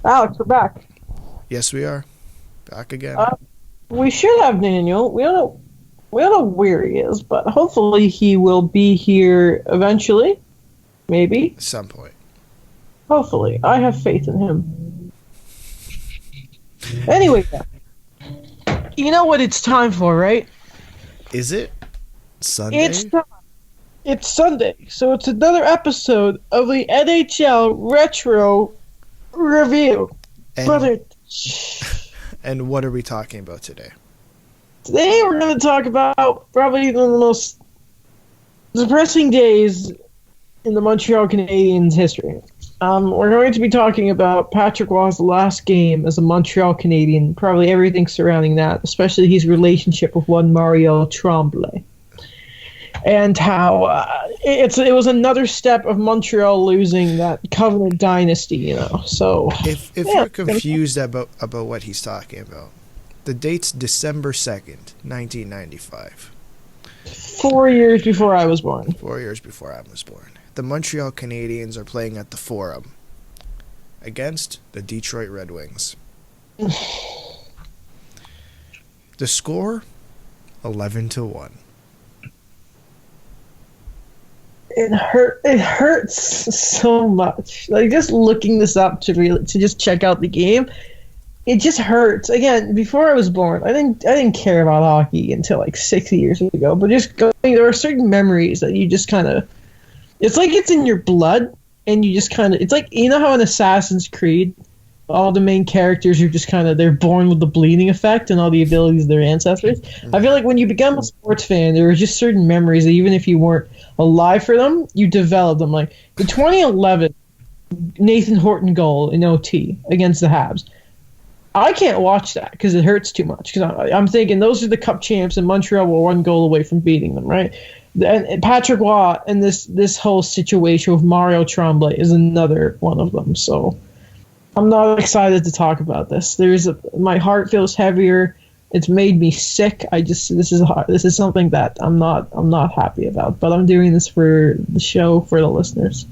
Alex, we're back. Yes, we are. Back again. Uh, we should have Daniel. We don't know where he is, but hopefully he will be here eventually. Maybe. At some point. Hopefully. I have faith in him. Anyway, you know what it's time for, right? Is it Sunday? It's time. It's Sunday, so it's another episode of the NHL Retro Review. and, Brother, and what are we talking about today? today we're going to talk about probably one of the most depressing days in the Montreal Canadiens history. We're going to be talking about Patrick Roy's last game as a Montreal Canadien, probably everything surrounding that, especially his relationship with one Mario Tremblay, and how it was another step of Montreal losing that Covenant dynasty, you know. So If you're confused about what he's talking about, the date's December 2nd, 1995. 4 years before I was born. 4 years before I was born. The Montreal Canadiens are playing at the Forum against the Detroit Red Wings. The score, 11-1. It hurts so much. Like, just looking this up to just check out the game, it just hurts. Again, before I was born, I didn't care about hockey until like 6 years ago. But just going, there are certain memories that you just kind of. It's like it's in your blood, and you just kind of. It's like, you know how in Assassin's Creed, all the main characters are just kind of, they're born with the bleeding effect and all the abilities of their ancestors. I feel like when you become a sports fan, there are just certain memories that even if you weren't alive for them, you develop them. Like the 2011 Nathan Horton goal in OT against the Habs. I can't watch that because it hurts too much. Because I'm thinking those are the Cup champs, and Montreal were one goal away from beating them, right? And Patrick Roy and this whole situation with Mario Tremblay is another one of them. So I'm not excited to talk about this. My heart feels heavier. It's made me sick. This is something that I'm not happy about. But I'm doing this for the show, for the listeners.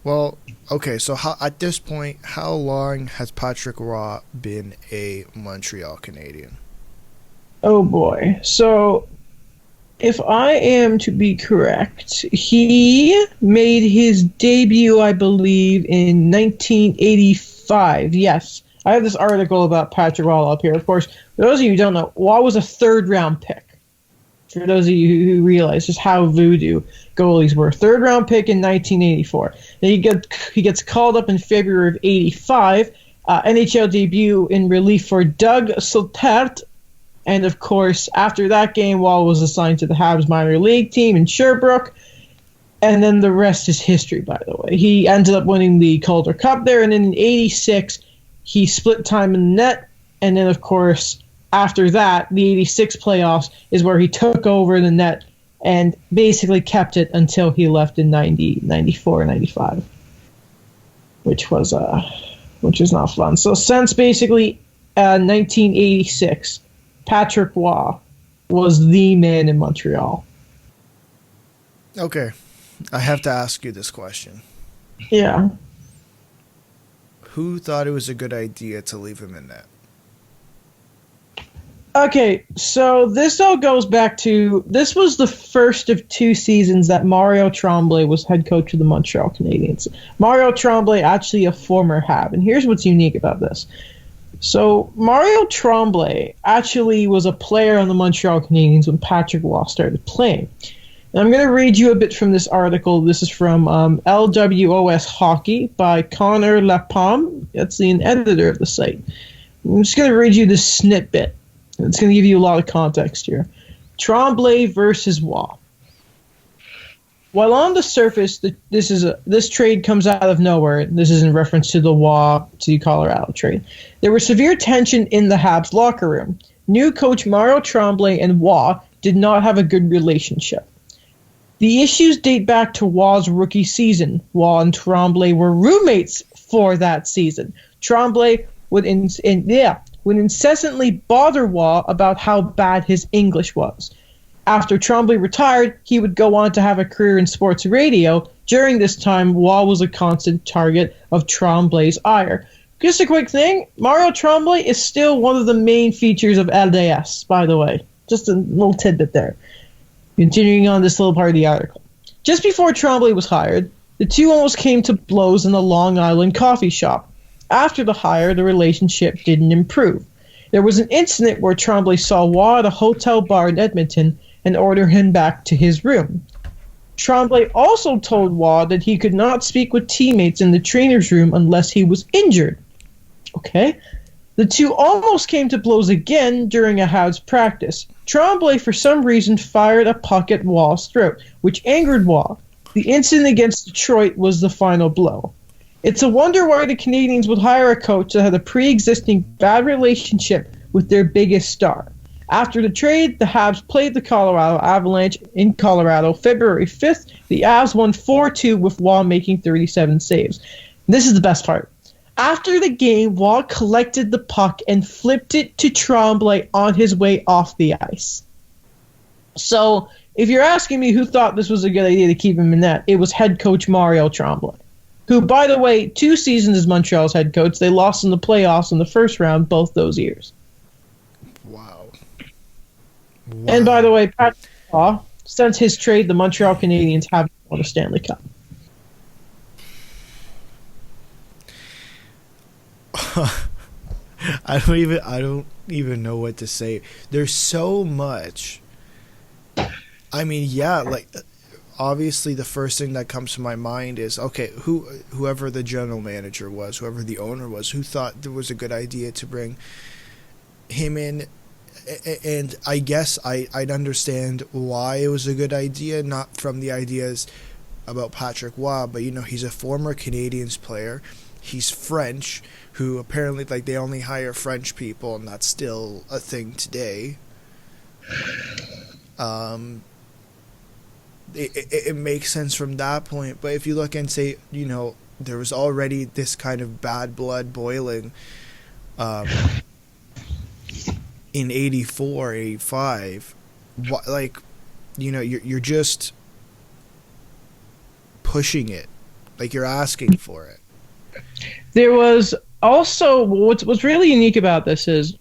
Well, okay, so at this point, how long has Patrick Roy been a Montreal Canadien? Oh boy. So if I am to be correct, he made his debut, I believe, in 1985. Yes. I have this article about Patrick Roy up here. Of course, for those of you who don't know, Roy was a third-round pick. For those of you who realize just how voodoo goalies were. Third-round pick in 1984. Then he gets called up in February of 85. NHL debut in relief for Doug Soutert. And, of course, after that game, Wall was assigned to the Habs minor league team in Sherbrooke. And then the rest is history, by the way. He ended up winning the Calder Cup there. And then in 86, he split time in the net. And then, of course, after that, the 86 playoffs is where he took over the net and basically kept it until he left in 90, 94, 95, which was not fun. So since basically 1986, Patrick Roy was the man in Montreal. Okay, I have to ask you this question. Yeah. Who thought it was a good idea to leave him in net? Okay, so this all goes back to, this was the first of 2 seasons that Mario Tremblay was head coach of the Montreal Canadiens. Mario Tremblay, actually a former Hab, and here's what's unique about this. So Mario Tremblay actually was a player on the Montreal Canadiens when Patrick Roy started playing. And I'm going to read you a bit from this article. This is from LWOS Hockey by Connor Lapomme. That's the editor of the site. I'm just going to read you this snippet. It's going to give you a lot of context here. Tremblay versus Roy. While on the surface, this trade comes out of nowhere. This is in reference to the Roy to Colorado trade. There was severe tension in the Habs locker room. New coach Mario Tremblay and Roy did not have a good relationship. The issues date back to Roy's rookie season. Roy and Tremblay were roommates for that season. Tremblay would incessantly bother Roy about how bad his English was. After Trombley retired, he would go on to have a career in sports radio. During this time, Waugh was a constant target of Trombley's ire. Just a quick thing, Mario Trombley is still one of the main features of LDS, by the way. Just a little tidbit there. Continuing on this little part of the article. Just before Trombley was hired, the two almost came to blows in a Long Island coffee shop. After the hire, the relationship didn't improve. There was an incident where Trombley saw Waugh at a hotel bar in Edmonton and ordered him back to his room. Trombley also told Waugh that he could not speak with teammates in the trainer's room unless he was injured. Okay. The two almost came to blows again during a Habs practice. Trombley, for some reason, fired a puck at Waugh's throat, which angered Waugh. The incident against Detroit was the final blow. It's a wonder why the Canadiens would hire a coach that had a pre-existing bad relationship with their biggest star. After the trade, the Habs played the Colorado Avalanche in Colorado February 5th. The Avs won 4-2 with Waugh making 37 saves. This is the best part. After the game, Waugh collected the puck and flipped it to Trombley on his way off the ice. So, if you're asking me who thought this was a good idea to keep him in net, it was head coach Mario Trombley, who, by the way, 2 seasons as Montreal's head coach. They lost in the playoffs in the first round both those years. Wow. And by the way, Patrick Waugh, since his trade, the Montreal Canadiens haven't won a Stanley Cup. I don't even know what to say. There's so much. I mean, yeah, like obviously the first thing that comes to my mind is okay, whoever the general manager was, whoever the owner was, who thought there was a good idea to bring him in. And I guess I'd understand why it was a good idea, not from the ideas about Patrick Waugh, but he's a former Canadiens player. He's French, who apparently they only hire French people, and that's still a thing today. It makes sense from that point, but if you look and say, there was already this kind of bad blood boiling in 84, 85, you're just pushing it, you're asking for it. There was also, what's really unique about this is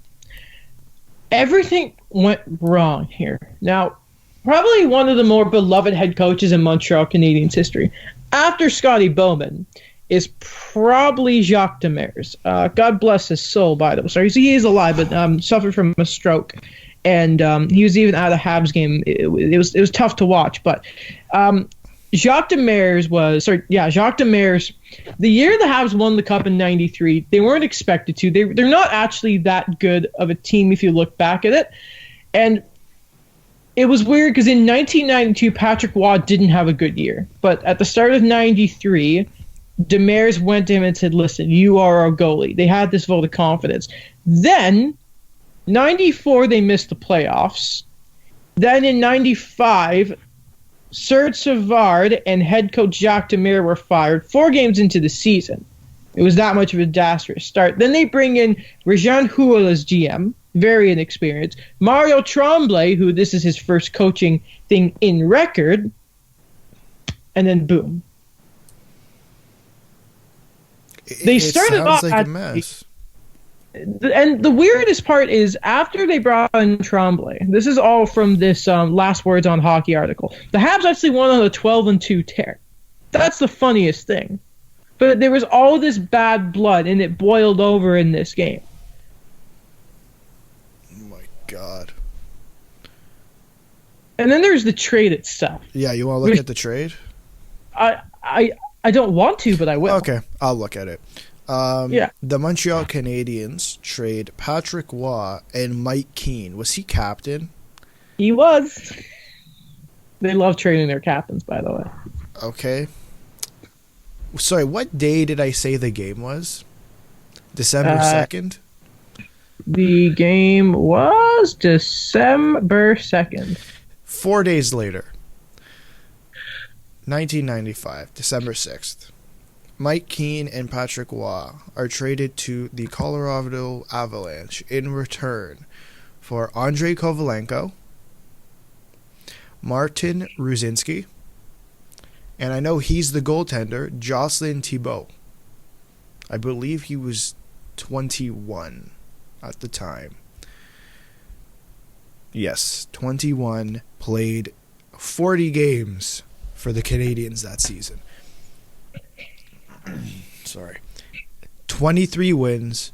everything went wrong here. Now, probably one of the more beloved head coaches in Montreal Canadiens history, after Scotty Bowman, is probably Jacques Demers. God bless his soul, by the way. Sorry, he is alive, but suffered from a stroke, and he was even at a Habs game. It was tough to watch, but Jacques Demers, the year the Habs won the Cup in '93, they weren't expected to. They're not actually that good of a team if you look back at it. And it was weird because in 1992, Patrick Waugh didn't have a good year. But at the start of '93, Demers went to him and said, listen, you are our goalie. They had this vote of confidence. Then, '94, they missed the playoffs. Then in '95, Serge Savard and head coach Jacques Demers were fired 4 games into the season. It was that much of a disastrous start. Then they bring in Réjean Houle as GM, very inexperienced. Mario Trombley, who this is his first coaching thing in record. And then boom. They started off like a mess. And the weirdest part is after they brought in Trombley, this is all from this Last Words on Hockey article, the Habs actually won on a 12-2 tear. That's the funniest thing. But there was all this bad blood, and it boiled over in this game. Oh my God. And then there's the trade itself. Yeah, you want to look at the trade? I don't want to, but I will. Okay, I'll look at it. The Montreal Canadiens trade Patrick Waugh and Mike Keane. Was he captain? He was. They love trading their captains, by the way. Okay. Sorry, what day did I say the game was? December 2nd? The game was December 2nd. 4 days later. 1995, December 6th. Mike Keane and Patrick Waugh are traded to the Colorado Avalanche in return for Andrei Kovalenko, Martin Ruzinski. And I know he's the goaltender, Jocelyn Thibault. I believe he was 21 at the time. Yes, 21, played 40 games for the Canadiens that season. Sorry. 23 wins,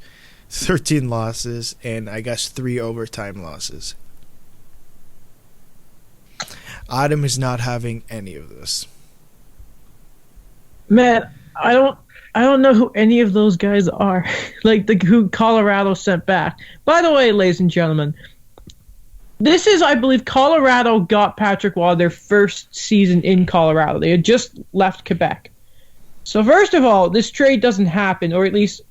13 losses, and I guess 3 overtime losses. Adam is not having any of this. Man, I don't know who any of those guys are. Like who Colorado sent back. By the way, ladies and gentlemen, this is, I believe, Colorado got Patrick Waugh their first season in Colorado. They had just left Quebec. So first of all, this trade doesn't happen, or at least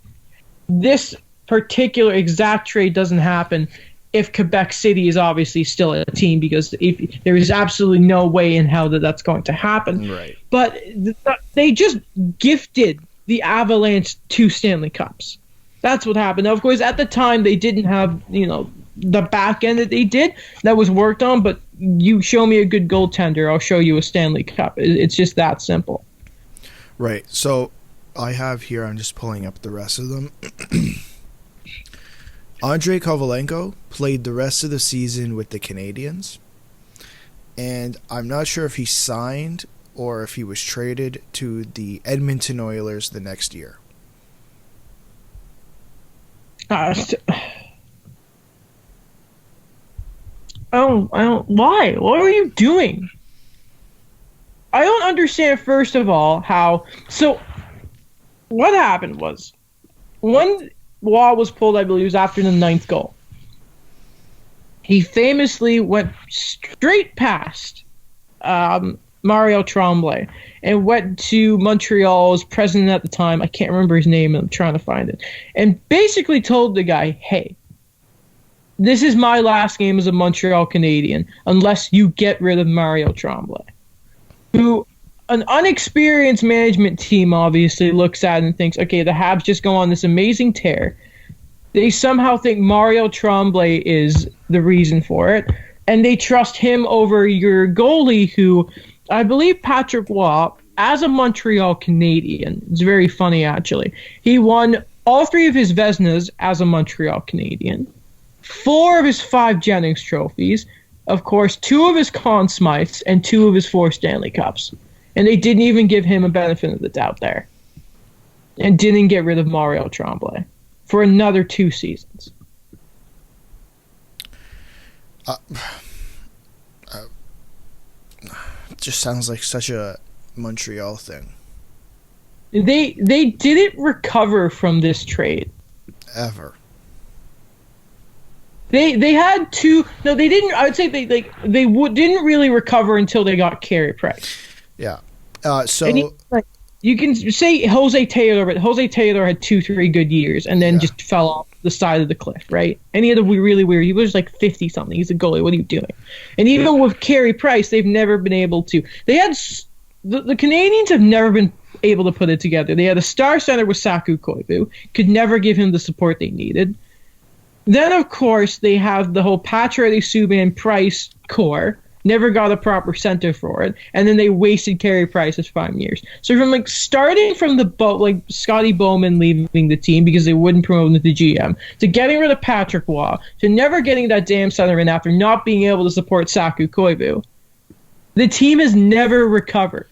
this particular exact trade doesn't happen if Quebec City is obviously still a team, because there is absolutely no way in hell that that's going to happen. Right. But they just gifted the Avalanche 2 Stanley Cups. That's what happened. Now, of course, at the time, they didn't have, the back end that they did that was worked on, but you show me a good goaltender, I'll show you a Stanley Cup. It's just that simple. Right. So I have here, I'm just pulling up the rest of them. Andrei Kovalenko played the rest of the season with the Canadiens, and I'm not sure if he signed or if he was traded to the Edmonton Oilers the next year. I don't. Why? What are you doing? I don't understand. First of all, how. So, what happened was, when Waugh was pulled, I believe, it was after the 9th goal. He famously went straight past Mario Tremblay and went to Montreal's president at the time. I can't remember his name, and I'm trying to find it. And basically told the guy, hey, this is my last game as a Montreal Canadian unless you get rid of Mario Tremblay. Who an unexperienced management team obviously looks at and thinks, okay, the Habs just go on this amazing tear. They somehow think Mario Tremblay is the reason for it, and they trust him over your goalie, who I believe Patrick Waugh, as a Montreal Canadian, it's very funny actually, he won all 3 of his Vezinas as a Montreal Canadian, 4 of his 5 Jennings trophies, of course 2 of his Conn Smythes, and 2 of his 4 Stanley Cups. And they didn't even give him a benefit of the doubt there. And didn't get rid of Mario Tremblay for another 2 seasons. It just sounds like such a Montreal thing. They didn't recover from this trade. Ever. They had 2. No, they didn't. I would say they didn't really recover until they got Carey Price. Yeah. You can say Jose Taylor, but Jose Taylor had 2-3 good years and then just fell off the side of the cliff, right? And he had a really weird. He was like 50-something. He's a goalie. What are you doing? And even with Carey Price, they've never been able to. They had the Canadians have never been able to put it together. They had a star center with Saku Koivu, could never give him the support they needed. Then, of course, they have the whole Pacioretty, Subban, Price core. Never got a proper center for it, and then they wasted Carey Price's 5 years. So from starting from the boat, like Scotty Bowman leaving the team because they wouldn't promote him to the GM, to getting rid of Patrick Waugh, to never getting that damn center in after not being able to support Saku Koivu, the team has never recovered.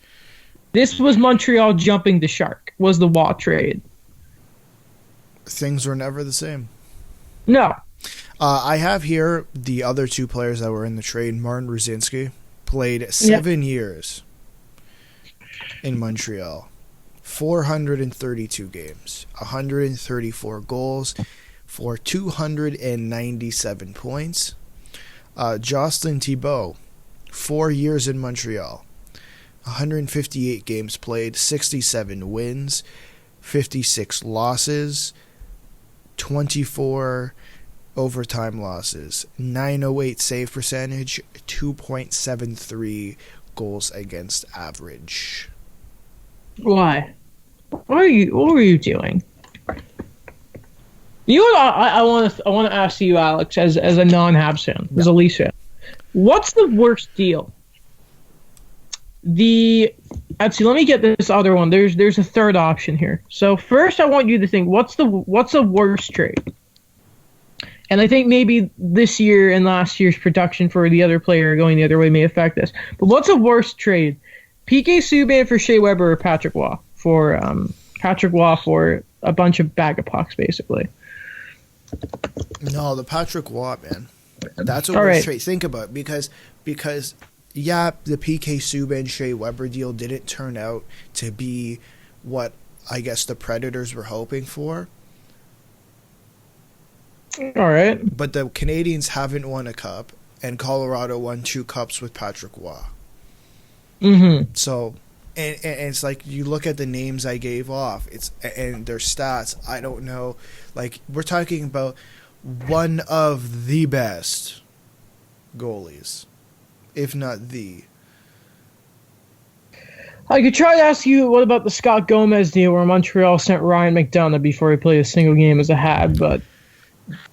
This was Montreal jumping the shark. Was the Waugh trade? Things were never the same. No. I have here the other 2 players that were in the trade. Martin Ruzinski played 7 years in Montreal, 432 games, 134 goals for 297 points. Jocelyn Thibault, 4 years in Montreal, 158 games played, 67 wins, 56 losses, 24 overtime losses, 908 save percentage, 2.73 goals against average. Why? What were you doing? You know what I want to ask you, Alex, as a non-Habs fan, as a Leafs fan. What's the worst deal? Actually, let me get this other one. There's a third option here. So first, I want you to think what's a worse trade? And I think maybe this year and last year's production for the other player going the other way may affect this. But what's a worse trade? PK Subban for Shea Weber or Patrick Waugh for a bunch of bag of pucks, basically. No, the Patrick Waugh, man. That's a worse trade. Think about it, because yeah, the PK Subban Shea Weber deal didn't turn out to be what I guess the Predators were hoping for. All right. But the Canadians haven't won a cup, and Colorado won 2 cups with Patrick Waugh. Mm-hmm. So, and it's like you look at the names I gave off, and their stats. I don't know, like we're talking about one of the best goalies, if not the. I could try to ask you what about the Scott Gomez deal where Montreal sent Ryan McDonough before he played a single game as a Hab, but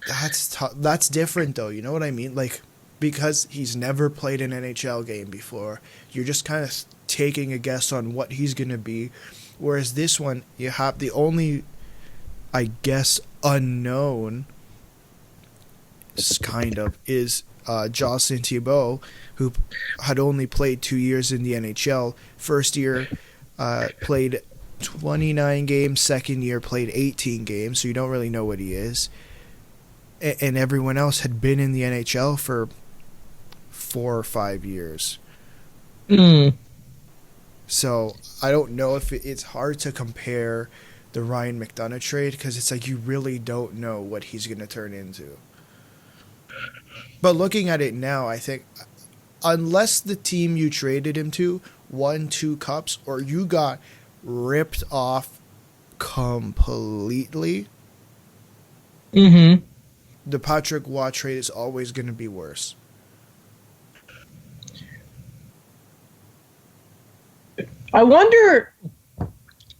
that's different though. You know what I mean? Like, because he's never played an NHL game before, you're just kind of taking a guess on what he's going to be. Whereas this one, you have the only, I guess, unknown is Jocelyn Thibault, who had only played 2 years in the NHL. First year played 29 games, second year played 18 games, so you don't really know what he is. And everyone else had been in the NHL for 4 or 5 years. So I don't know if it's hard to compare the Ryan McDonagh trade, because it's like you really don't know what he's going to turn into. But looking at it now, I think unless the team you traded him to won 2 cups or you got ripped off completely, the Patrick Waugh trade is always going to be worse. I wonder,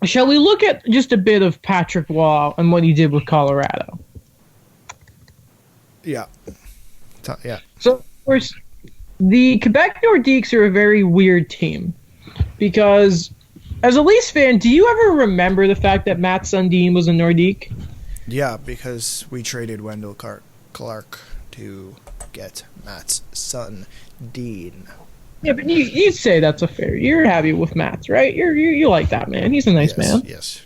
shall we look at just a bit of Patrick Waugh and what he did with Colorado? Yeah. Yeah. So, of course, the Quebec Nordiques are a very weird team because, as a Leafs fan, do you ever remember the fact that Matt Sundin was a Nordique? Yeah, because we traded Wendell Clark to get Matt's son, Dean. Yeah, but you'd say that's a fair. You're happy with Matt, right? You like that man. He's a nice man. Yes.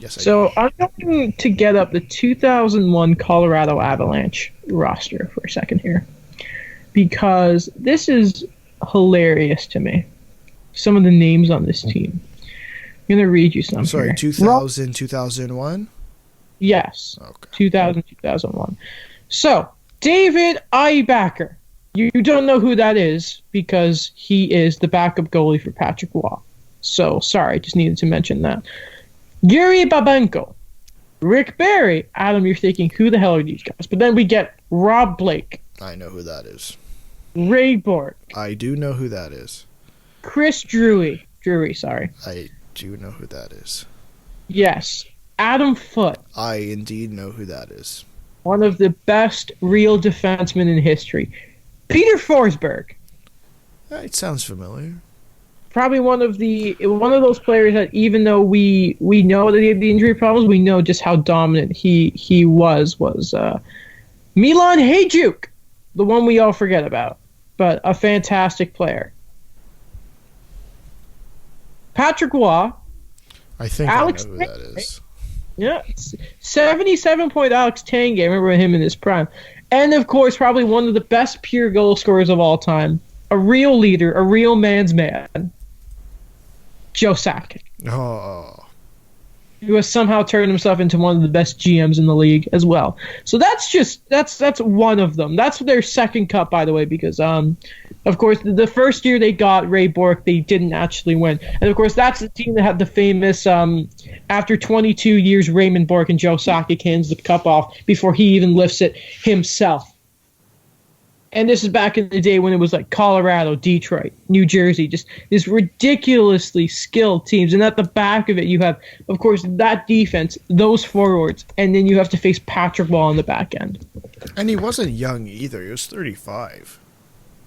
So I'm going to get up the 2001 Colorado Avalanche roster for a second here, because this is hilarious to me. Some of the names on this team. I'm going to read you some. I'm sorry, 2000, 2001? Yes. Okay. 2000, 2001. So, David Eibacker. You don't know who that is because he is the backup goalie for Patrick Waugh. So, sorry, just needed to mention that. Yuri Babenko. Rick Barry. Adam, you're thinking, who the hell are these guys? But then we get Rob Blake. I know who that is. Ray Bork. I do know who that is. Chris Drury. Sorry. I do know who that is. Yes. Adam Foote. I indeed know who that is. One of the best real defensemen in history. Peter Forsberg. It sounds familiar. Probably one of those players that, even though we know that he had the injury problems, we know just how dominant he was Milan Hajduk, the one we all forget about, but a fantastic player. Patrick Waugh. I think Alex I know who that is. Yeah, 77-point Alex Tanguay. I remember him in his prime. And, of course, probably one of the best pure goal scorers of all time. A real leader, a real man's man. Joe Sakic. Oh. Who has somehow turned himself into one of the best GMs in the league as well. So that's one of them. That's their second cup, by the way, because of course the first year they got Ray Bork, they didn't actually win. And of course that's the team that had the famous after 22 years Raymond Bork and Joe Sakic hands the cup off before he even lifts it himself. And this is back in the day when it was like Colorado, Detroit, New Jersey, just these ridiculously skilled teams. And at the back of it, you have, of course, that defense, those forwards, and then you have to face Patrick Waugh on the back end. And he wasn't young either. He was 35.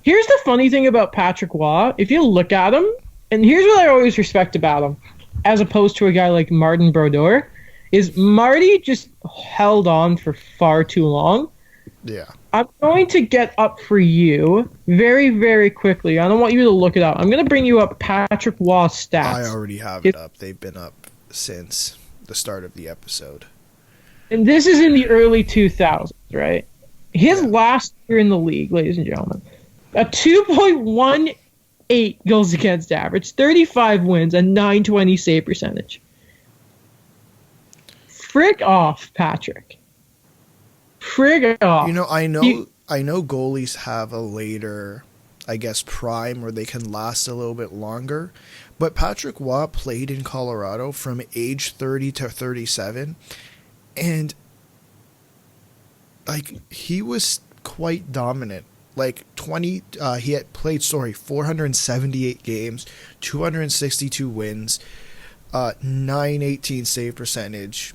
Here's the funny thing about Patrick Waugh. If you look at him, and here's what I always respect about him, as opposed to a guy like Martin Brodeur, is Marty just held on for far too long. Yeah. I'm going to get up for you very, very quickly. I don't want you to look it up. I'm going to bring you up Patrick Waugh's stats. I already have it up. They've been up since the start of the episode. And this is in the early 2000s, right? His last year in the league, ladies and gentlemen, a 2.18 goals against average, 35 wins, and 920 save percentage. Frick off, Patrick. Frick off. You know, I know goalies have a later, I guess, prime where they can last a little bit longer. But Patrick Waugh played in Colorado from age 30 to 37. And, like, he was quite dominant. Like, he had played, 478 games, 262 wins, 918 save percentage.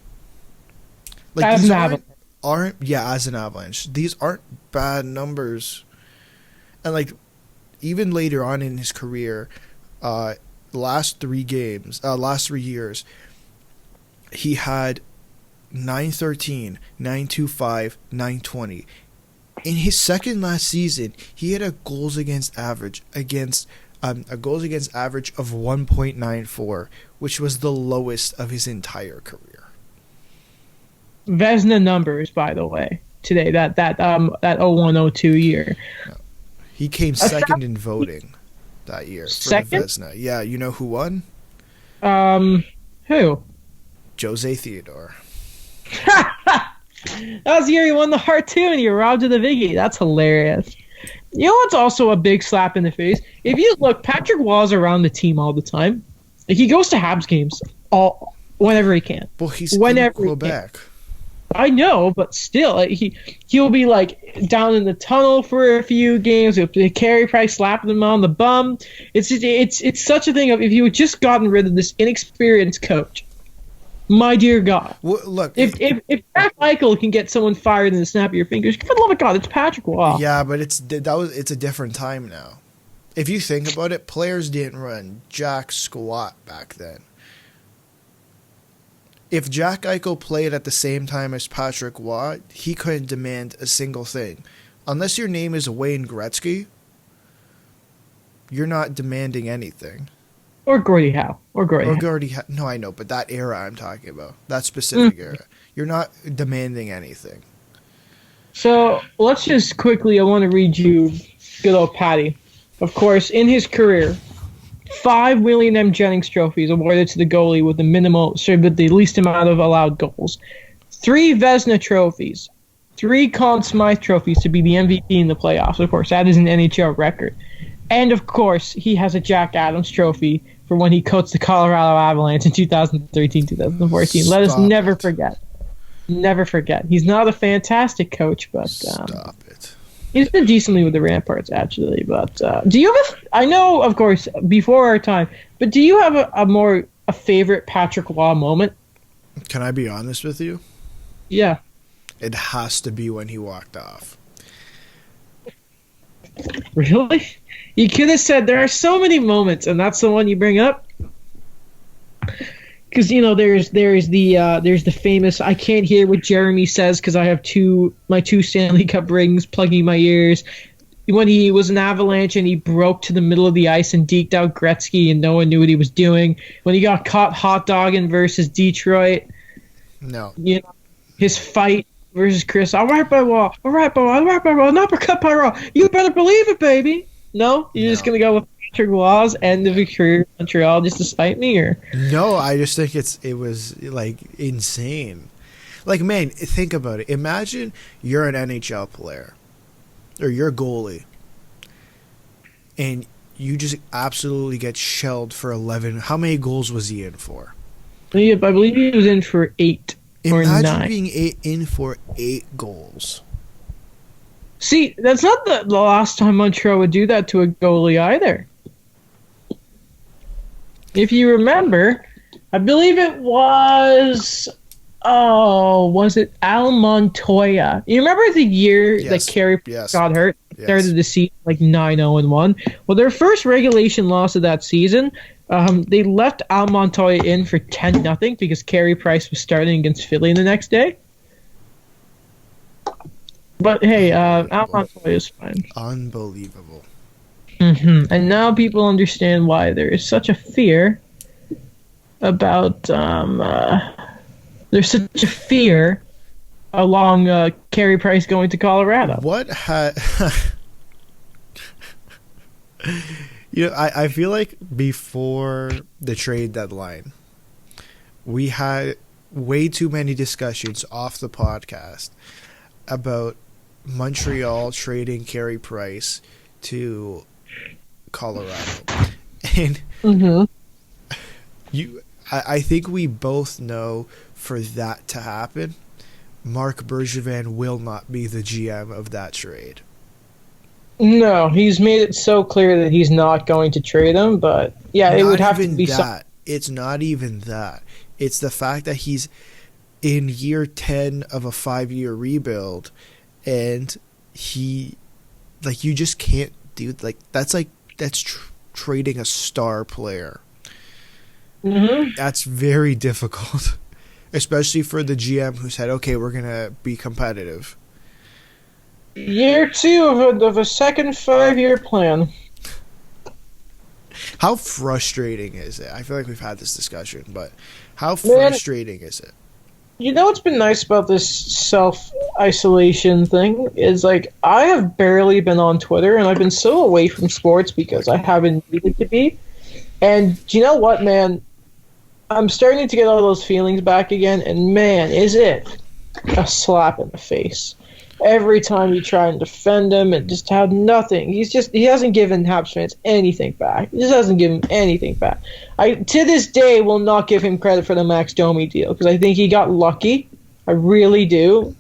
Like, as these an Avalanche. As an Avalanche. These aren't bad numbers. And, like, even later on in his career, last 3 years, he had 913, 925, 920. In his second last season, he had a goals against average of 1.94, which was the lowest of his entire career. Vezina numbers, by the way, today, that 01-02 year. He came second in voting that year for Second? the Vezina. Yeah, you know who won? Who? Jose Theodore. That was the year he won the Hart too, and he robbed to the Viggy. That's hilarious. You know what's also a big slap in the face? If you look, Patrick Waugh's around the team all the time. Like, he goes to Habs games whenever he can. Well, he's in Quebec. I know, but still, like, he'll be like down in the tunnel for a few games. Carey Price slapping him on the bum. It's such a thing of, if you had just gotten rid of this inexperienced coach, my dear God. Well, look, if Jack Eichel can get someone fired in the snap of your fingers, for the love of God, it's Patrick Waugh. Yeah, but it's a different time now. If you think about it, players didn't run jack squat back then. If Jack Eichel played at the same time as Patrick Waugh, he couldn't demand a single thing. Unless your name is Wayne Gretzky, you're not demanding anything. Or Gordie Howe. No, I know, but that era I'm talking about. That specific era. You're not demanding anything. So, let's just quickly, I want to read you good old Patty. Of course, in his career, 5 William M. Jennings trophies awarded to the goalie with the least amount of allowed goals. 3 Vezina trophies. 3 Conn Smythe trophies to be the MVP in the playoffs. Of course, that is an NHL record. And, of course, he has a Jack Adams trophy for when he coached the Colorado Avalanche in 2013-2014. Let us never forget. Never forget. He's not a fantastic coach, but Stop it. He's been decently with the Ramparts, actually. But do you have I know, of course, before our time, but do you have a favorite Patrick Waugh moment? Can I be honest with you? Yeah. It has to be when he walked off. Really? You could have said there are so many moments, and that's the one you bring up. Because there's the famous I can't hear what Jeremy says because I have my two Stanley Cup rings plugging my ears. When he was an Avalanche and he broke to the middle of the ice and deked out Gretzky and no one knew what he was doing. When he got caught hot dogging versus Detroit. No. His fight versus Chris. All right, by Waugh. All right, by Waugh. An uppercut by Waugh. You better believe it, baby. No? You're just going to go with Patrick Waugh's end of his career in Montreal just to spite me? Or No, I just think it was, like, insane. Like, man, think about it. Imagine you're an NHL player. Or you're a goalie. And you just absolutely get shelled for 11. How many goals was he in for? I believe he was in for 8 or 9. Imagine being in for 8 goals. See, that's not the last time Montreal would do that to a goalie either. If you remember, I believe it was... Oh, was it Al Montoya? You remember the year that Carey got hurt? started the season like 9-0-1. Well, their first regulation loss of that season, they left Al Montoya in for 10-0 because Carey Price was starting against Philly the next day. But hey, Al Montoya is fine. Unbelievable. And now people understand why there is such a fear about there's such a fear along Carey Price going to Colorado. What I feel like before the trade deadline, we had way too many discussions off the podcast about Montreal trading Carey Price to Colorado. And I think we both know for that to happen, Marc Bergevin will not be the GM of that trade. No, he's made it so clear that he's not going to trade him, but yeah, it would have to be that. It's not even that. It's the fact that he's in year 10 of a 5-year rebuild, and you just can't do that's trading a star player. That's very difficult, especially for the GM who said, okay, we're going to be competitive. Year 2 of a second 5-year plan. How frustrating is it? I feel like we've had this discussion, but how frustrating is it? You know what's been nice about this self-isolation thing is, like, I have barely been on Twitter, and I've been so away from sports because I haven't needed to be. And do you know what, man? I'm starting to get all those feelings back again, and man, is it a slap in the face. Every time you try and defend him and just have nothing. He hasn't given Habs fans anything back. He just hasn't given anything back. I, to this day, will not give him credit for the Max Domi deal because I think he got lucky. I really do.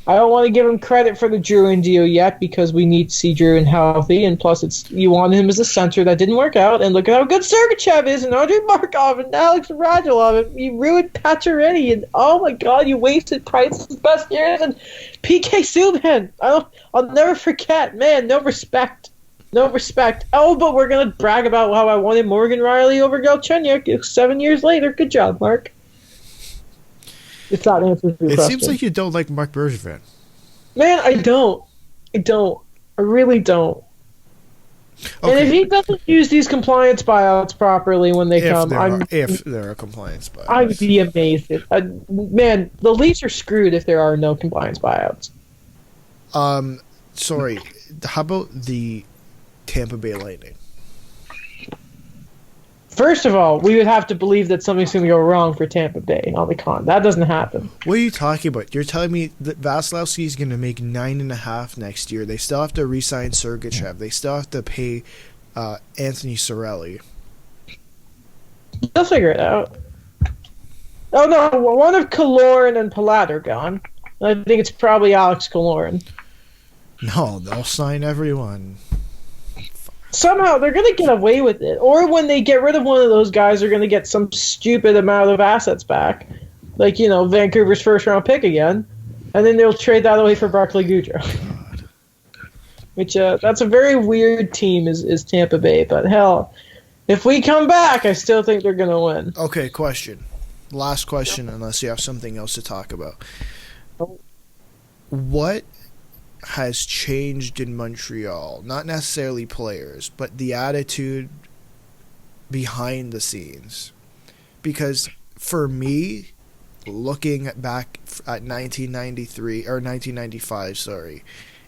I don't want to give him credit for the Drouin deal yet because we need to see Drouin healthy, and plus you wanted him as a center that didn't work out, and look at how good Sergachev is, and Andrei Markov, and Alex Radulov, and you ruined Pacioretty, and oh my god, you wasted Price's best years, and PK Subban. I'll never forget, man, no respect. No respect. Oh, but we're going to brag about how I wanted Morgan Riley over Galchenyuk 7 years later. Good job, Mark. If that answers your question. It seems like you don't like Marc Bergevin. Man, I don't. I really don't. Okay. And if he doesn't use these compliance buyouts properly when they come, if there are compliance buyouts, I'd be amazed. Man, the Leafs are screwed if there are no compliance buyouts. Sorry. How about the Tampa Bay Lightning? First of all, we would have to believe that something's going to go wrong for Tampa Bay on the con. That doesn't happen. What are you talking about? You're telling me that Vasilevsky is going to make $9.5 next year. They still have to re-sign Sergachev. They still have to pay Anthony Cirelli. They'll figure it out. Oh no, one of Killorn and Palat are gone. I think it's probably Alex Killorn. No, they'll sign everyone. Somehow they're going to get away with it. Or when they get rid of one of those guys, they're going to get some stupid amount of assets back. Like, Vancouver's first-round pick again. And then they'll trade that away for Barclay Goodrow. Which, that's a very weird team is Tampa Bay. But hell, if we come back, I still think they're going to win. Okay, question. Last question, unless you have something else to talk about. What has changed in Montreal? Not necessarily players, but the attitude behind the scenes. Because for me, looking back at 1993 or 1995, sorry,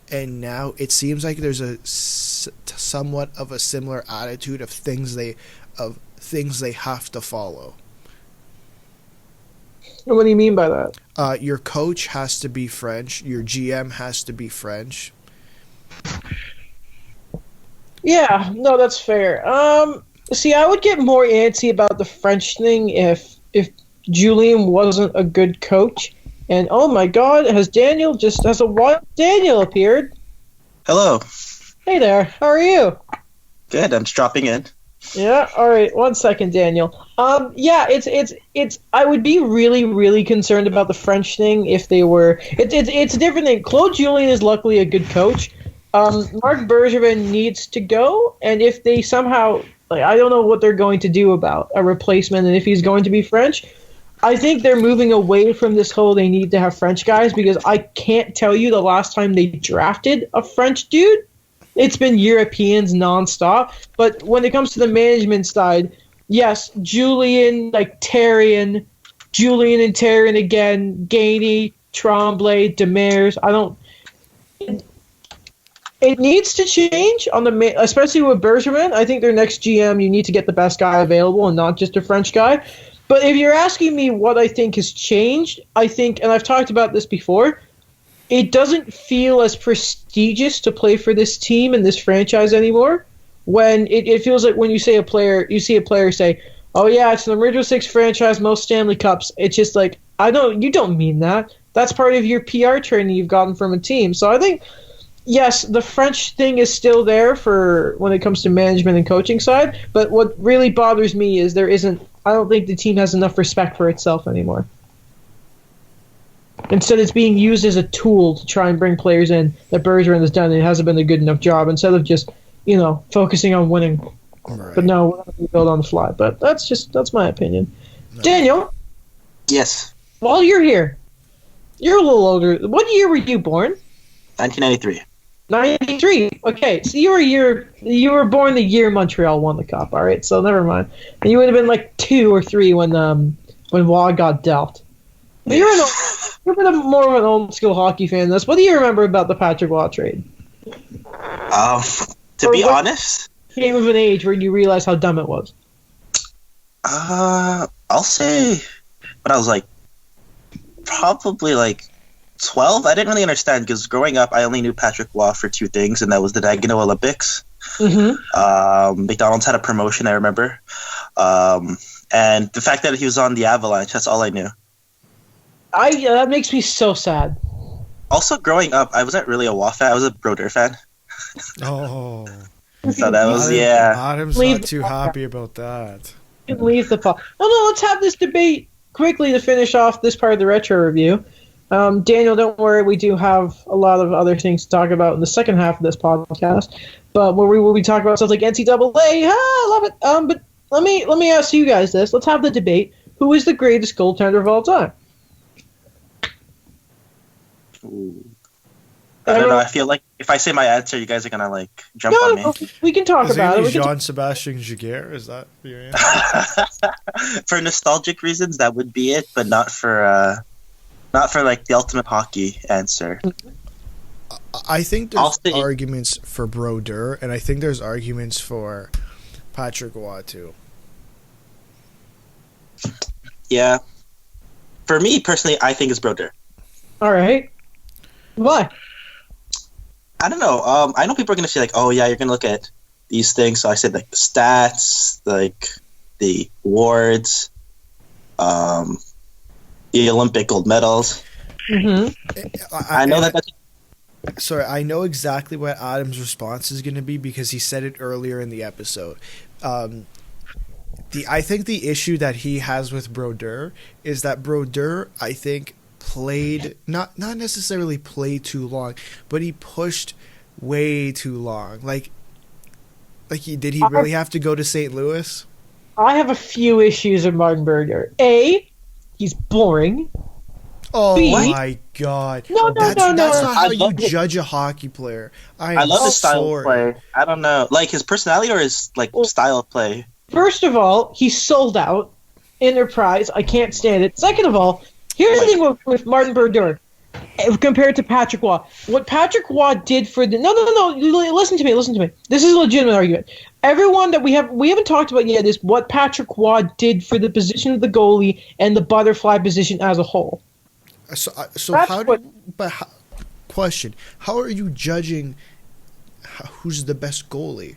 and now it seems like there's a somewhat of a similar attitude of things they have to follow. What do you mean by that? Your coach has to be French. Your GM has to be French. Yeah, no, that's fair. See, I would get more antsy about the French thing if Julien wasn't a good coach. And oh my God, has a wild Daniel appeared? Hello. Hey there. How are you? Good. I'm just dropping in. Yeah. All right. 1 second, Daniel. Yeah. It's. I would be really, really concerned about the French thing if they were. It's a different thing. Claude Julien is luckily a good coach, Mark Bergevin needs to go, and if they somehow, like, I don't know what they're going to do about a replacement, and if he's going to be French, I think they're moving away from this whole they need to have French guys, because I can't tell you the last time they drafted a French dude. It's been Europeans nonstop. But when it comes to the management side, yes, Julian and Therrien again, Gainey, Tremblay, Demers. It needs to change especially with Bergevin. I think their next GM, you need to get the best guy available and not just a French guy. But if you're asking me what I think has changed, I think, and I've talked about this before, it doesn't feel as prestigious to play for this team and this franchise anymore. When it feels like when you see a player say, "Oh yeah, it's an Original Six franchise, most Stanley Cups." It's just like, you don't mean that. That's part of your PR training you've gotten from a team. So I think, yes, the French thing is still there for when it comes to management and coaching side. But what really bothers me is I don't think the team has enough respect for itself anymore. Instead, it's being used as a tool to try and bring players in that Bergeron has done, and it hasn't been a good enough job. Instead of just, focusing on winning. Right. But no, we're not going to build on the fly. But that's my opinion. No. Daniel? Yes. While you're here, you're a little older. What year were you born? 1993. 93. Okay, so you were born the year Montreal won the cup. All right, so never mind. And you would have been like 2 or 3 when Waugh got dealt. But you're a bit more of an old school hockey fan than this. What do you remember about the Patrick Waugh trade? To be honest, came of an age where you realized how dumb it was. I'll say when I was probably 12. I didn't really understand because growing up, I only knew Patrick Waugh for 2 things, and that was the Nagano Olympics. Mm-hmm. McDonald's had a promotion, I remember, and the fact that he was on the Avalanche. That's all I knew. That makes me so sad. Also, growing up, I wasn't really a Waugh fan. I was a Brodeur fan. Oh. So that was, yeah. Adam's not too happy about that. Leave the pod. No, let's have this debate quickly to finish off this part of the retro review. Daniel, don't worry, we do have a lot of other things to talk about in the second half of this podcast, but where we will be talking about stuff like NCAA. I love it. But let me ask you guys this. Let's have the debate. Who is the greatest goaltender of all time? Ooh. I don't know. I feel like if I say my answer, you guys are gonna jump on me. No, we can talk about it. Jean-Sébastien Giguère, is that your answer? For nostalgic reasons, that would be it, but not for the ultimate hockey answer. I think there's arguments for Brodeur, and I think there's arguments for Patrick Waugh too. Yeah. For me personally, I think it's Brodeur. All right. Why? I don't know. I know people are going to say oh yeah, you're going to look at these things. So I said the stats, the awards, the Olympic gold medals. Mm-hmm. I know that. Sorry, I know exactly what Adam's response is going to be because he said it earlier in the episode. I think the issue that he has with Brodeur is that Brodeur, I think, played not necessarily played too long, but he pushed way too long. Did he really have to go to St. Louis? I have a few issues with Martin Brodeur. A, he's boring. Oh B, my god! No. That's not how you judge a hockey player. I love his style of play. I don't know, his personality or his style of play. First of all, he's sold out. Enterprise, I can't stand it. Second of all, here's the thing with Martin Brodeur compared to Patrick Waugh. What Patrick Waugh did for the no. Listen to me. This is a legitimate argument. Everyone that we haven't talked about yet is what Patrick Waugh did for the position of the goalie and the butterfly position as a whole. Question: how are you judging who's the best goalie?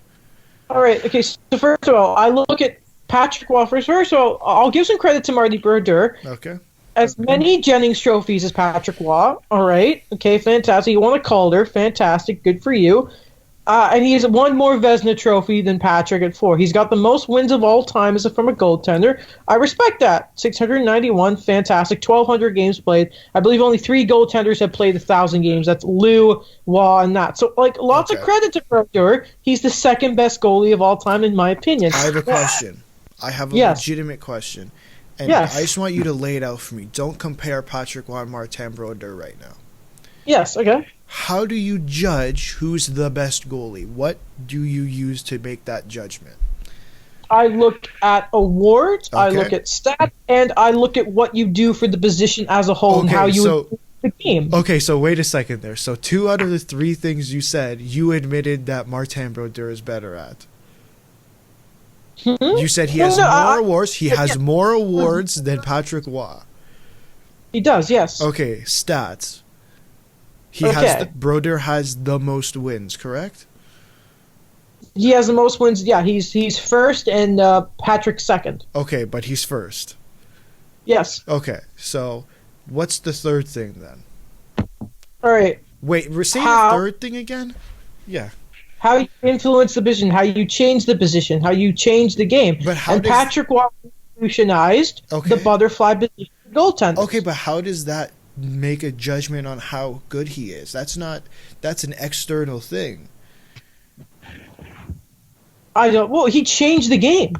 All right. Okay. So first of all, I look at Patrick Waugh first. First of all, I'll give some credit to Marty Brodeur. Okay. As many Jennings trophies as Patrick Waugh. All right. Okay. Fantastic. You won a Calder. Fantastic. Good for you. And he has one more Vezina trophy than Patrick at 4. He's got the most wins of all time from a goaltender. I respect that. 691, fantastic. 1,200 games played. I believe only 3 goaltenders have played 1,000 games. That's Lou, Waugh, and that. So, lots of credit to Brodeur. He's the second best goalie of all time, in my opinion. I have a question. I have a legitimate question. And I just want you to lay it out for me. Don't compare Patrick Waugh and Martin Brodeur right now. Yes, okay. How do you judge who's the best goalie? What do you use to make that judgment? I look at awards, I look at stats, and I look at what you do for the position as a whole and how you improve the game. Okay, so wait a second there. So 2 out of the 3 things you said, you admitted that Martin Brodeur is better at. You said he has more awards. He has more awards than Patrick Waugh. He does, yes. Okay, stats. Brodeur has the most wins, correct? He has the most wins. Yeah, he's first and Patrick's second. Okay, but he's first. Yes. Okay, so what's the third thing then? All right. Wait, say the third thing again? Yeah. How you influence the position, how you change the position, how you change the game. But how Patrick Waugh revolutionized the butterfly position goaltender. Okay, but how does that make a judgment on how good he is? That's an external thing. Well, he changed the game.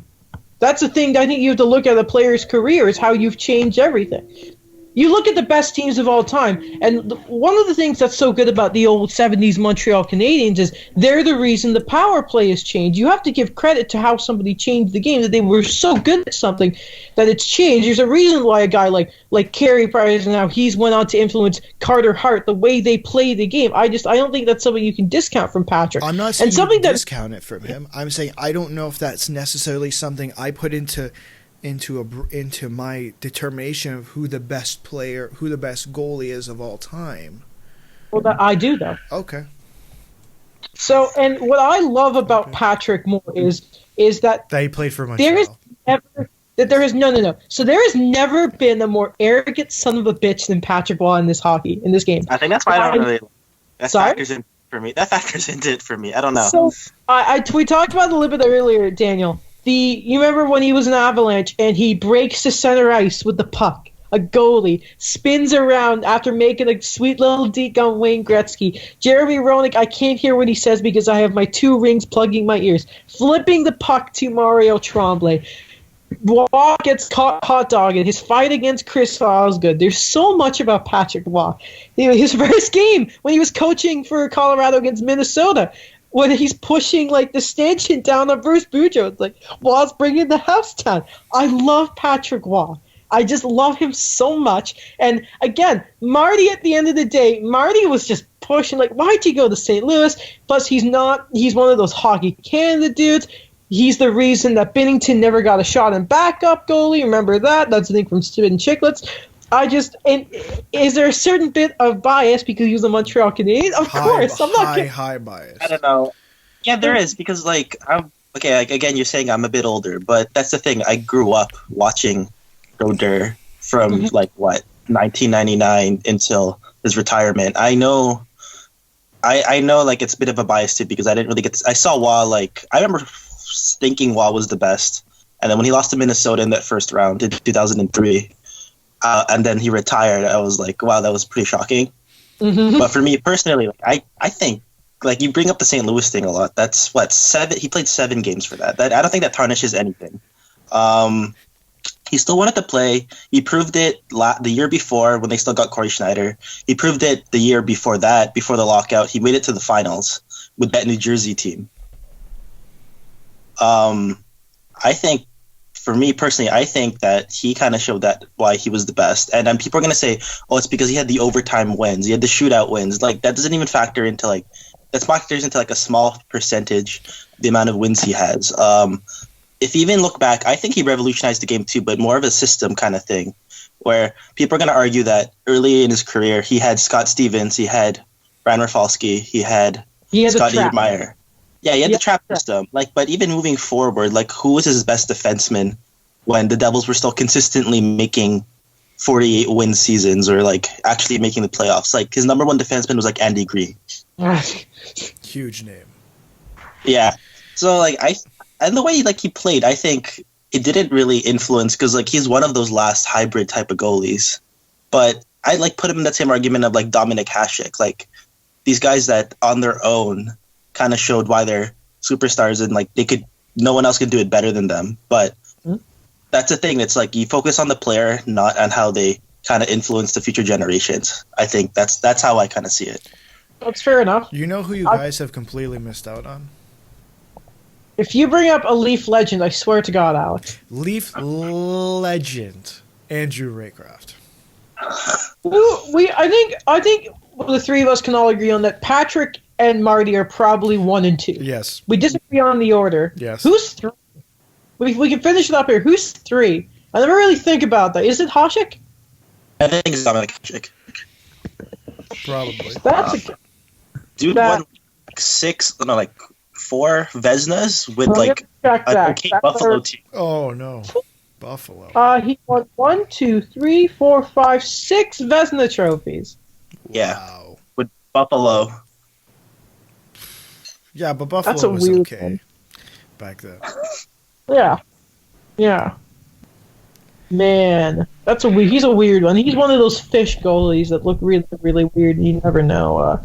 That's the thing I think you have to look at a player's career is how you've changed everything. You look at the best teams of all time, and one of the things that's so good about the old 70s Montreal Canadiens is they're the reason the power play has changed. You have to give credit to how somebody changed the game, that they were so good at something that it's changed. There's a reason why a guy like Carey Price now, he's went on to influence Carter Hart, the way they play the game. I don't think that's something you can discount from Patrick. I'm not saying you discount it from him. I'm saying I don't know if that's necessarily something I put into my determination of who the best goalie is of all time. Well, I do though. Okay. So, and what I love about Patrick Moore is that he played for Montreal. There has never been a more arrogant son of a bitch than Patrick Waugh in this game. I think that's why I don't really. Factors in for me. That factors into it for me. I don't know. So, we talked about it a little bit earlier, Daniel. You remember when he was an Avalanche and he breaks the center ice with the puck? A goalie spins around after making a sweet little deke on Wayne Gretzky. Jeremy Roenick, I can't hear what he says because I have my 2 rings plugging my ears. Flipping the puck to Mario Tremblay. Waugh gets caught hot dogging. His fight against Chris Osgood. There's so much about Patrick Waugh. His first game when he was coaching for Colorado against Minnesota, when he's pushing the stanchion down on Bruce Boudreau. It's like, Waugh's bringing the house down. I love Patrick Waugh. I just love him so much. And again, Marty, at the end of the day, Marty was just pushing, why'd you go to St. Louis? Plus, he's one of those Hockey Canada dudes. He's the reason that Binnington never got a shot in backup goalie. Remember that? That's the thing from Spin Chicklets. And is there a certain bit of bias because he was a Montreal Canadian? Of course, I'm not high bias. I don't know. Yeah, there is because again, you're saying I'm a bit older, but that's the thing. I grew up watching Brodeur from 1999 until his retirement. I know. I know it's a bit of a bias too because I didn't really I saw Waugh I remember thinking Waugh was the best, and then when he lost to Minnesota in that first round in 2003. And then he retired. I was like, wow, that was pretty shocking. Mm-hmm. But for me personally, I think you bring up the St. Louis thing a lot. That's 7. He played 7 games for that. I don't think that tarnishes anything. He still wanted to play. He proved it the year before when they still got Corey Schneider. He proved it the year before that, before the lockout. He made it to the finals with that New Jersey team. I think. For me personally, I think that he kind of showed that why he was the best. And then people are going to say, oh, it's because he had the overtime wins. He had the shootout wins. That doesn't even factor into that factors into a small percentage, the amount of wins he has. If you even look back, I think he revolutionized the game too, but more of a system kind of thing where people are going to argue that early in his career, he had Scott Stevens, he had Brian Rafalski, he had Scott Niedermayer. Yeah, he had the trap system. But even moving forward, who was his best defenseman when the Devils were still consistently making 48 win seasons or actually making the playoffs? His number 1 defenseman was Andy Greene. Huge name. Yeah. So like and the way like he played, I think it didn't really influence because like he's one of those last hybrid type of goalies. But I like put him in that same argument of like Dominic Hasek, like these guys that on their own kind of showed why they're superstars and like no one else can do it better than them. But that's the thing. It's like you focus on the player, not on how they kind of influence the future generations. I think that's how I kind of see it. That's fair enough. You know who you guys have completely missed out on? If you bring up a Leaf legend, I swear to God, Alex. Leaf legend Andrew Raycroft. I think the three of us can all agree on that. Patrick and Marty are probably 1 and 2. Yes. We disagree on the order. Yes. Who's 3? We can finish it up here. Who's 3? I never really think about that. Is it Hasek? I think it's Dominic Hasek. Probably. That's a Dude won like 4 Vezinas with like an okay Buffalo team. Oh no, Buffalo. He won 1, 2, 3, 4, 5, 6 Vezina trophies. Yeah, Wow. with Buffalo. Yeah, but Buffalo That's a was weird okay one. back then. Yeah. Man, he's a weird one. He's one of those fish goalies that look really, really weird, and you never know.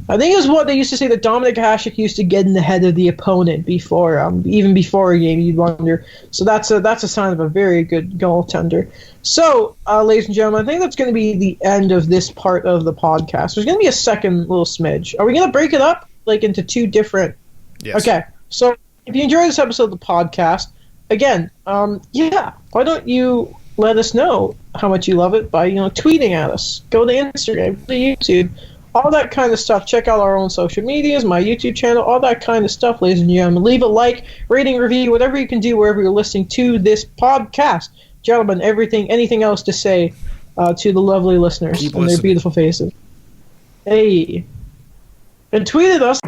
I think it's what they used to say that Dominic Hasek used to get in the head of the opponent before, even before a game. You'd wonder. So that's a sign of a very good goaltender. So, ladies and gentlemen, I think that's going to be the end of this part of the podcast. There's going to be a second little smidge. Are we going to break it up like into 2 different? Yes. Okay. So, if you enjoyed this episode of the podcast, again, why don't you let us know how much you love it by tweeting at us. Go to Instagram, go to YouTube. All that kind of stuff. Check out our own social medias, my YouTube channel, all that kind of stuff, ladies and gentlemen. Leave a like, rating, review, whatever you can do wherever you're listening to this podcast. Gentlemen, anything else to say to the lovely listeners and their beautiful faces? Hey. And tweet at us.